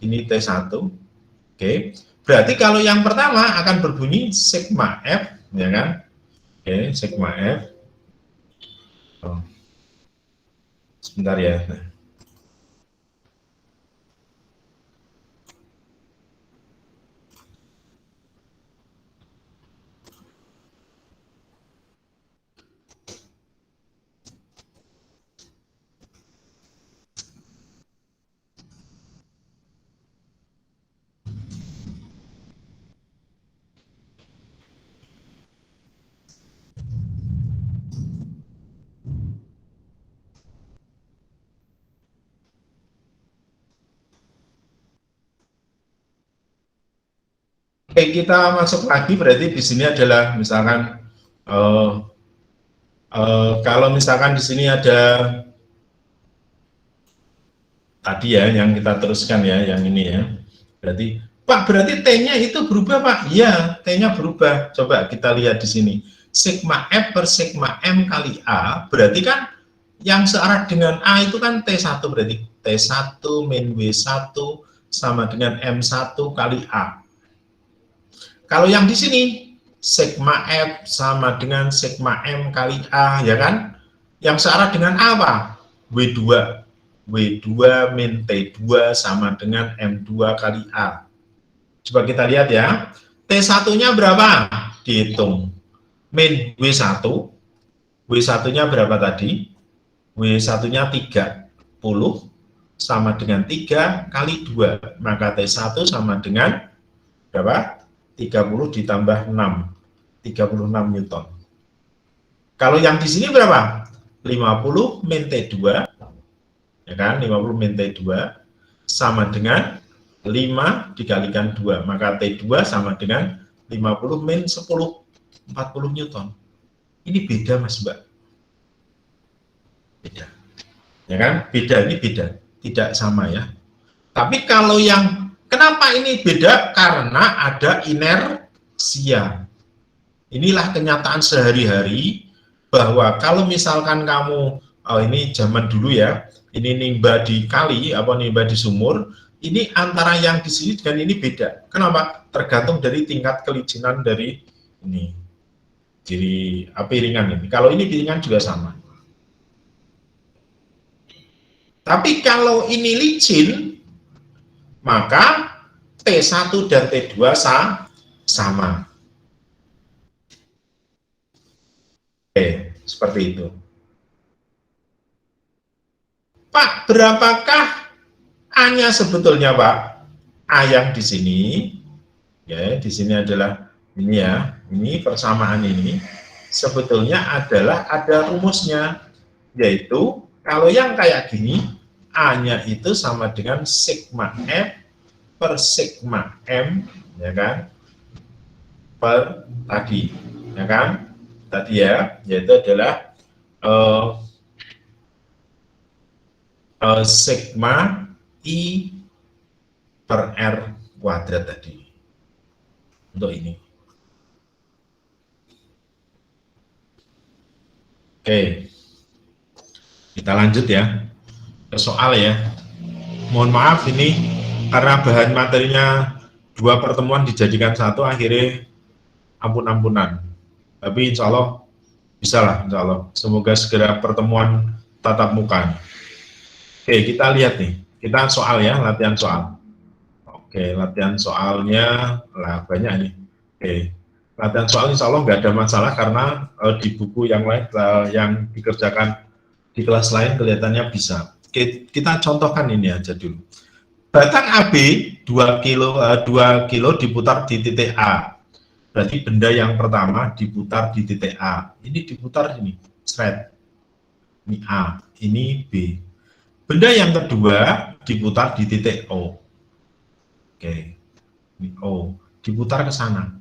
ini T1. Oke. Berarti kalau yang pertama akan berbunyi sigma F, ya kan? Oke, sigma F. Oh. Sebentar ya. Oke, kita masuk lagi, berarti di sini adalah misalkan kalau misalkan di sini ada tadi ya yang kita teruskan ya, yang ini ya. Berarti Pak, berarti T-nya itu berubah, Pak? Iya, T-nya berubah. Coba kita lihat di sini. Sigma F per sigma M kali A, berarti kan yang searah dengan A itu kan T1, berarti T1 min W1 sama dengan M1 kali A. Kalau yang di sini, sigma F sama dengan sigma M kali A, ya kan? Yang searah dengan A apa? W2. W2 min T2 sama dengan M2 kali A. Coba kita lihat ya. T1-nya berapa? Dihitung. Min W1. W1-nya berapa tadi? W1-nya 30 sama dengan 3 kali 2. Maka T1 sama dengan berapa? 30 ditambah 6, 36 Newton. Kalau yang di sini berapa? 50 min T2, ya kan? 50 min T2 sama dengan 5 dikalikan 2, maka T2 sama dengan 50 min 10, 40 Newton. Ini beda, Mas Mbak. Beda. Ya kan? Beda, ini beda. Tidak sama ya. Tapi kalau yang kenapa ini beda? Karena ada inersia. Inilah kenyataan sehari-hari bahwa kalau misalkan kamu, ini zaman dulu ya, ini nimba di kali, apa nimba di sumur, ini antara yang di sini dengan ini beda. Kenapa? Tergantung dari tingkat kelincinan dari ini. Jadi piringan ini. Kalau ini piringan juga sama. Tapi kalau ini licin, maka T1 dan T2 sama. Oke, seperti itu. Pak, berapakah A-nya sebetulnya, Pak? A yang di sini, ya, di sini adalah ini ya, ini persamaan ini, sebetulnya adalah ada rumusnya, yaitu kalau yang kayak gini, A-nya itu sama dengan sigma F per sigma M, ya kan, per tadi, ya kan, tadi ya, yaitu adalah sigma I per R kuadrat tadi, untuk ini. Oke, kita lanjut ya ke soal ya. Mohon maaf ini karena bahan materinya 2 pertemuan dijadikan 1, akhirnya ampun-ampunan. Tapi insya Allah bisa lah, insya Allah. Semoga segera pertemuan tatap muka. Oke, kita lihat nih. Kita soal ya, latihan soal. Oke, latihan soalnya lah banyak nih. Oke, latihan soal insya Allah nggak ada masalah karena di buku yang lain yang dikerjakan Di kelas lain kelihatannya bisa. Kita contohkan ini aja dulu. Batang AB 2 kilo diputar di titik A. Berarti benda yang pertama diputar di titik A. Ini diputar ini, straight. Ini A, ini B. Benda yang kedua diputar di titik O. Oke. Ini O, diputar ke sana.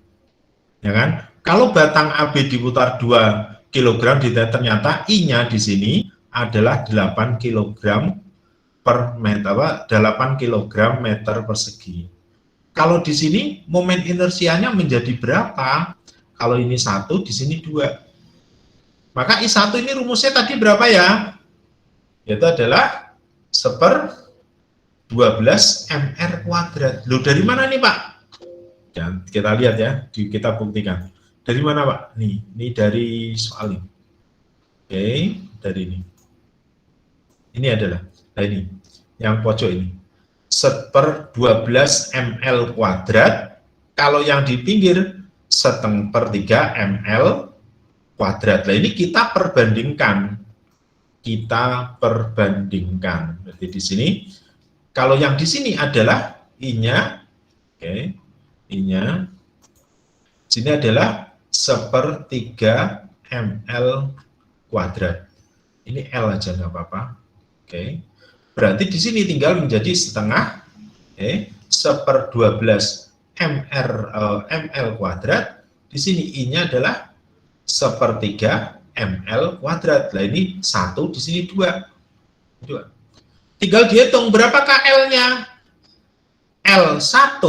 Ya kan? Kalau batang AB diputar 2 kg, ternyata I-nya di sini adalah 8 kg per meter, 8 kg meter persegi. Kalau di sini momen inersianya menjadi berapa? Kalau ini 1, di sini 2. Maka I1 ini rumusnya tadi berapa ya? Yaitu adalah 1/12 mr kuadrat. Loh, dari mana nih Pak? Dan kita lihat ya, kita buktikan. Dari mana Pak? Ini dari soal ini. Oke, dari ini. Ini adalah, nah ini, yang pojok ini. 1/12 ml kuadrat. Kalau yang di pinggir 1/3 ml kuadrat. Nah ini kita perbandingkan. Berarti di sini, kalau yang di sini adalah I-nya, oke, I-nya, sini adalah 1/3 ml kuadrat. Ini L aja nggak apa-apa. Oke. Berarti di sini tinggal menjadi setengah, 1/12 ml kuadrat. Di sini I-nya adalah 1/3 ml kuadrat. Nah ini 1, di sini 2. Tinggal dihitung berapakah L-nya. L1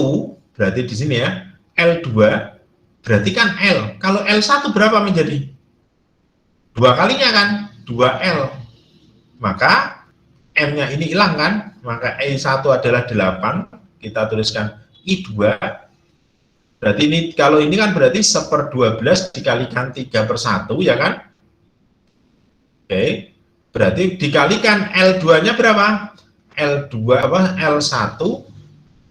berarti di sini ya, L2 berarti kan L. Kalau L1 berapa menjadi? 2 kalinya kan, 2L. Maka M-nya ini hilang kan, maka I1 adalah 8, kita tuliskan I2, berarti ini, kalau ini kan berarti 1/12 dikalikan 3/1, ya kan? Oke, berarti dikalikan L2-nya berapa? L2 L1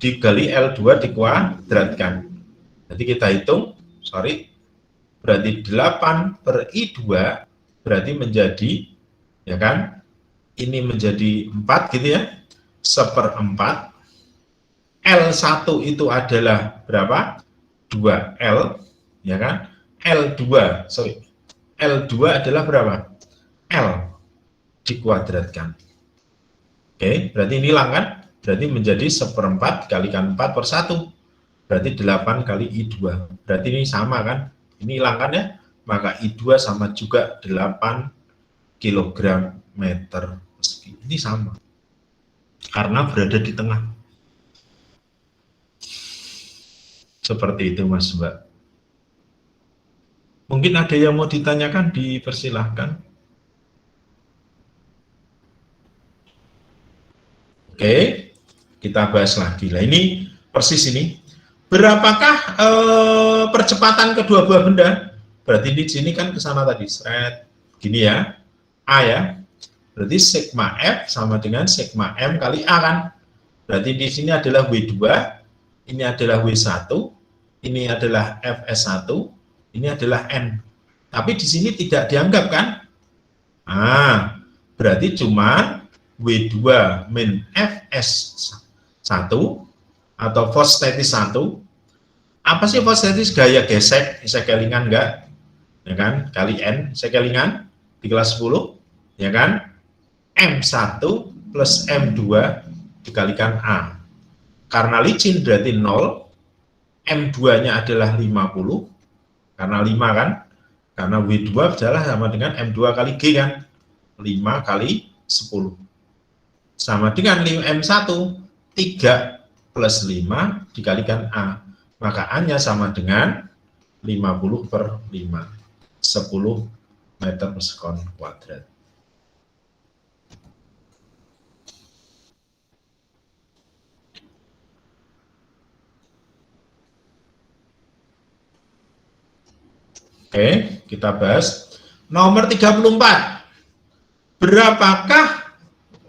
dikali L2 dikuadratkan. Jadi kita hitung, berarti 8/I2 berarti menjadi, ya kan? Ini menjadi 4 gitu ya, 1/4. L1 itu adalah berapa? 2L, ya kan? L2 adalah berapa? L dikuadratkan. Oke, berarti ini hilang kan? Berarti menjadi 1/4 dikalikan 4/1. Berarti 8 kali I2. Berarti ini sama kan? Ini hilang kan ya? Maka I2 sama juga 8 kg meter persegi. Ini sama. Karena berada di tengah. Seperti itu Mas Mbak. Mungkin ada yang mau ditanyakan, dipersilahkan. Oke, kita bahas lagi. Nah ini persis ini. Berapakah percepatan kedua buah benda? Berarti di sini kan ke sana tadi, gini ya, A ya. Berarti sigma F sama dengan sigma M kali A kan. Berarti di sini adalah W2, ini adalah W1, ini adalah Fs1, ini adalah N. Tapi di sini tidak dianggap kan? Berarti cuma W2 min Fs1 atau fosfatis 1. Apa sih fosfatis? Gaya gesek, sekelingan enggak? Ya kan? Kali N, sekelingan di kelas 10, ya kan? M1 plus M2 dikalikan A. Karena licin berarti 0, M2-nya adalah 50, karena 5 kan? Karena W2 adalah sama dengan M2 kali G kan? 5 kali 10. Sama dengan M1, 3 plus 5 dikalikan A. Maka A-nya sama dengan 50/5, 10 meter per sekon kuadrat. Oke, kita bahas nomor 34. Berapakah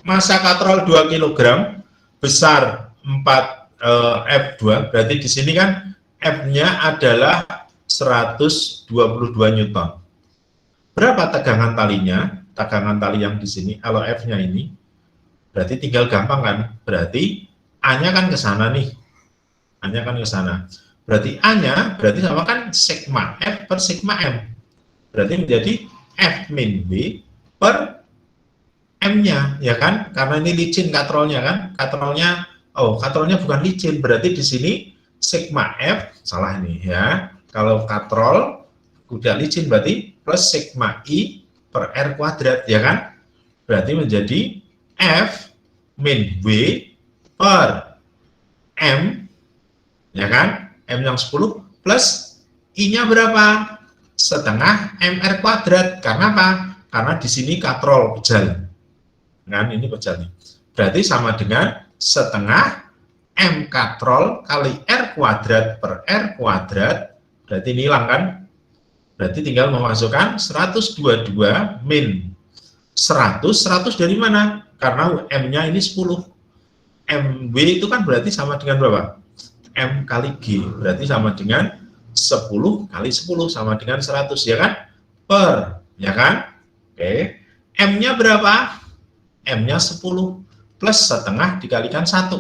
massa katrol 2 kg besar 4 F2? Berarti di sini kan F-nya adalah 122 Newton. Berapa tegangan talinya? tegangan tali yang di sini, kalau F-nya ini, berarti tinggal gampang kan? Berarti A-nya kan ke sana nih. A-nya kan ke sana. Berarti A-nya berarti sama kan sigma F per sigma M. Berarti menjadi F min W per M-nya, ya kan? Karena ini licin katrolnya kan? Katrolnya bukan licin, berarti di sini sigma F, salah nih ya. Kalau katrol udah licin berarti plus sigma I per R kuadrat, ya kan? Berarti menjadi F min W per M, ya kan? M yang 10 plus I-nya berapa? Setengah MR kuadrat. Karena apa? Karena di sini katrol pejal. Kan ini pejal nih. Berarti sama dengan setengah M katrol kali R kuadrat per R kuadrat. Berarti ini hilang kan? Berarti tinggal memasukkan 122 min 100 dari mana? Karena M-nya ini 10. MW itu kan berarti sama dengan berapa? M kali G, berarti sama dengan 10 kali 10 sama dengan 100, ya kan? Per, ya kan? Oke. M-nya berapa? M-nya 10 plus setengah dikalikan 1.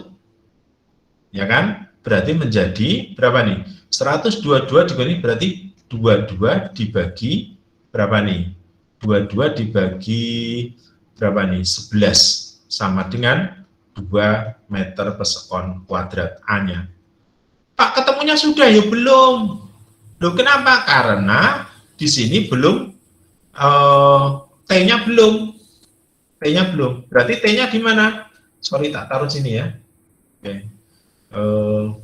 Ya kan? Berarti menjadi berapa nih? 122 dibagi berarti 22 dibagi berapa nih? 22 dibagi berapa nih? 11 sama dengan 2 meter per sekon kuadrat A-nya. Pak, ketemunya sudah ya? Belum. Loh, kenapa? Karena di sini belum T-nya belum. T-nya belum. Berarti T-nya di mana? Sorry, tak taruh sini ya. Oke.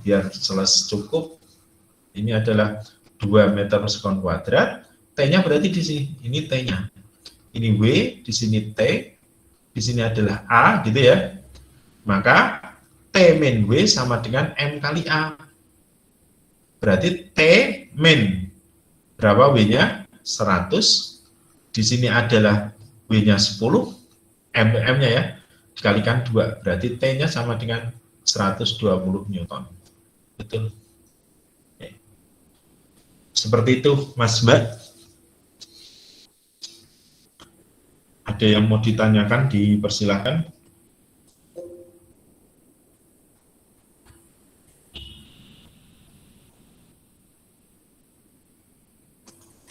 Biar selesai cukup. Ini adalah 2 meter per sekon kuadrat. T-nya berarti di sini. Ini T-nya. Ini W, di sini T, di sini adalah A, gitu ya. Maka T min W sama dengan M kali A. Berarti T min berapa W-nya? 100. Di sini adalah W-nya 10, M-nya ya, dikalikan 2. Berarti T-nya sama dengan 120 Newton. Betul. Oke. Seperti itu, Mas Mbak. Ada yang mau ditanyakan, dipersilahkan.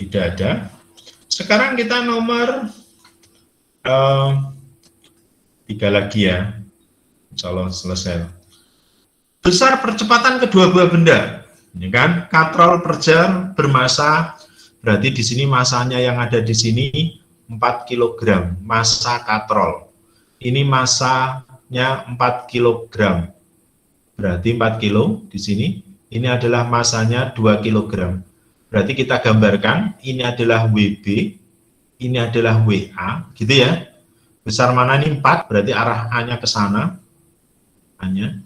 Tidak ada. Sekarang kita nomor 3 lagi ya. Insya Allah selesai. Besar percepatan kedua buah benda. Ini kan katrol per jam bermasa, berarti di sini masanya yang ada di sini 4 kg. Masa katrol. Ini masanya 4 kg. Berarti 4 kilo di sini. Ini adalah masanya 2 kg. Berarti kita gambarkan, ini adalah WB, ini adalah WA, gitu ya. Besar mana ini 4, berarti arah A-nya ke sana. A-nya.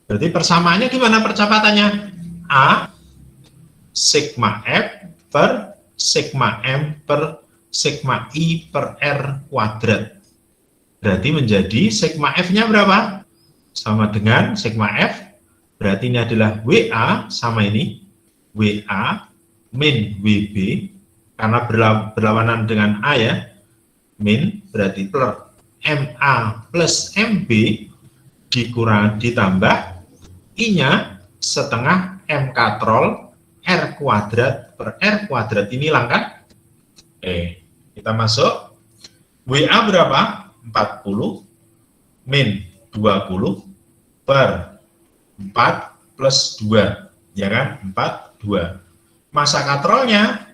Berarti persamaannya gimana percepatannya? A, sigma F per sigma M per sigma I per R kuadrat. Berarti menjadi sigma F-nya berapa? Sama dengan sigma F, berarti ini adalah WA sama ini, WA min WB, karena berlawanan dengan A ya, min berarti per MA plus MB ditambah I-nya setengah M katrol R kuadrat per R kuadrat. Ini hilang kan? Kita masuk. WA berapa? 40 min 20 per 4 plus 2, ya kan? 4, 2. Masa katrolnya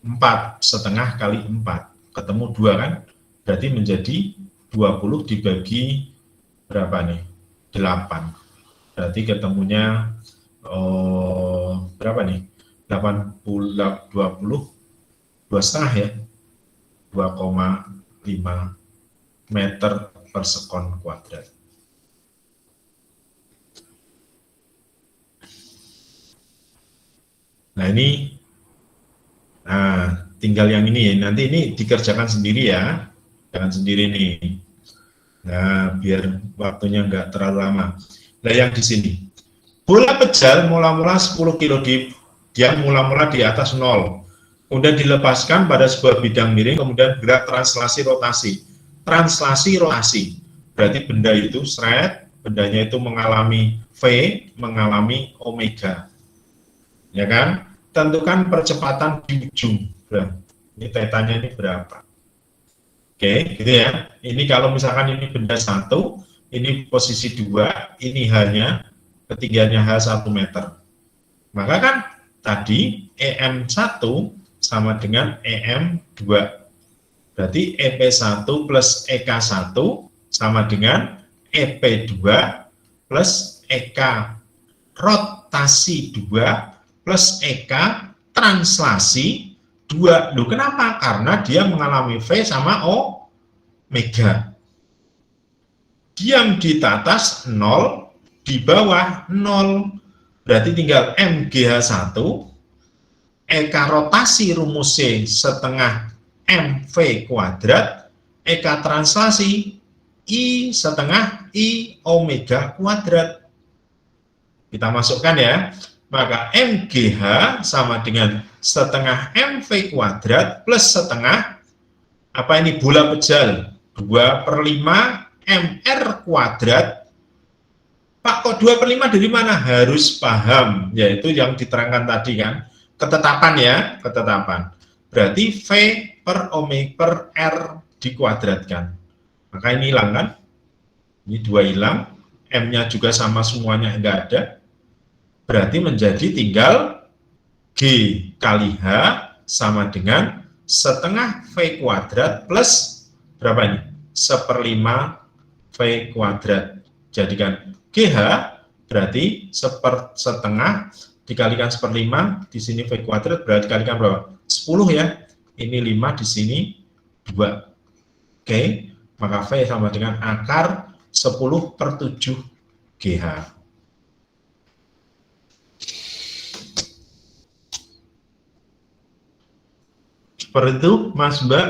4 setengah kali 4, ketemu 2 kan? Berarti menjadi 20 dibagi berapa nih? 8. Berarti ketemunya berapa nih? 80, 20, 2,5 ya? 2,5 meter per sekon kuadrat. Nah ini, tinggal yang ini ya, nanti ini dikerjakan sendiri ya, jangan sendiri nih. Nah biar waktunya nggak terlalu lama. Nah yang di sini, bola pejal mula-mula 10 kilo dia mula-mula di atas 0. kemudian dilepaskan pada sebuah bidang miring, kemudian gerak translasi rotasi. Translasi rotasi, berarti benda itu seret, bendanya itu mengalami V, mengalami omega. Ya kan? Tentukan percepatan di ujung. Nah, ini tetanya ini berapa? Oke, gitu ya. Ini kalau misalkan ini benda 1, ini posisi 2, ini H-nya, ketinggiannya H 1 meter. Maka kan tadi EM1 sama dengan EM2. Berarti EP1 plus EK1 sama dengan EP2 plus EK rotasi 2 plus EK translasi 2. Loh, kenapa? Karena dia mengalami V sama omega. Yang di atas 0, di bawah 0. Berarti tinggal MGH1, EK rotasi rumus C setengah MV kuadrat, EK translasi I setengah I omega kuadrat. Kita masukkan ya, maka MGH sama dengan setengah MV kuadrat plus setengah, apa ini, bola pejal, 2/5 MR kuadrat. Pak, kok 2/5 dari mana? Harus paham, yaitu yang diterangkan tadi kan, ketetapan ya, ketetapan. Berarti V per omega per R dikuadratkan. Maka ini hilang kan? Ini 2 hilang, M-nya juga sama semuanya enggak ada. Berarti menjadi tinggal G kali H sama dengan setengah V kuadrat plus berapa ini? 1/5 V kuadrat. Jadikan GH berarti setengah dikalikan 1/5, di sini V kuadrat berarti dikalikan berapa? 10 ya. Ini 5, di sini 2. Oke, maka V sama dengan akar 10/7 GH. Seperti itu, Mas, Mbak.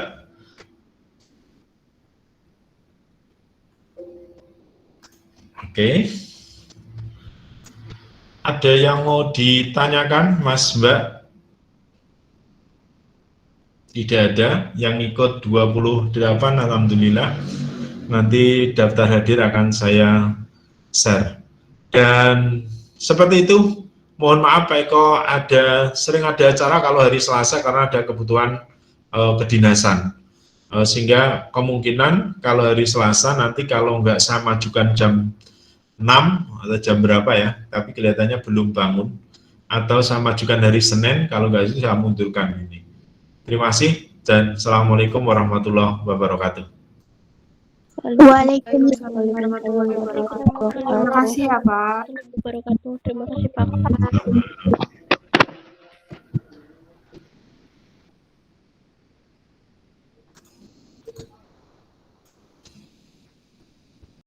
Oke. Ada yang mau ditanyakan, Mas, Mbak? Tidak ada. Yang ikut 28, alhamdulillah. Nanti daftar hadir akan saya share. Dan seperti itu, mohon maaf Pak Eko, sering ada acara kalau hari Selasa karena ada kebutuhan kedinasan. Sehingga kemungkinan kalau hari Selasa nanti kalau nggak saya majukan jam 6 atau jam berapa ya, tapi kelihatannya belum bangun, atau saya majukan hari Senin, kalau nggak itu saya mundurkan ini. Terima kasih dan Assalamualaikum warahmatullahi wabarakatuh. Waalaikumsalam warahmatullahi wabarakatuh. Terima kasih ya Pak. Terima kasih Pak.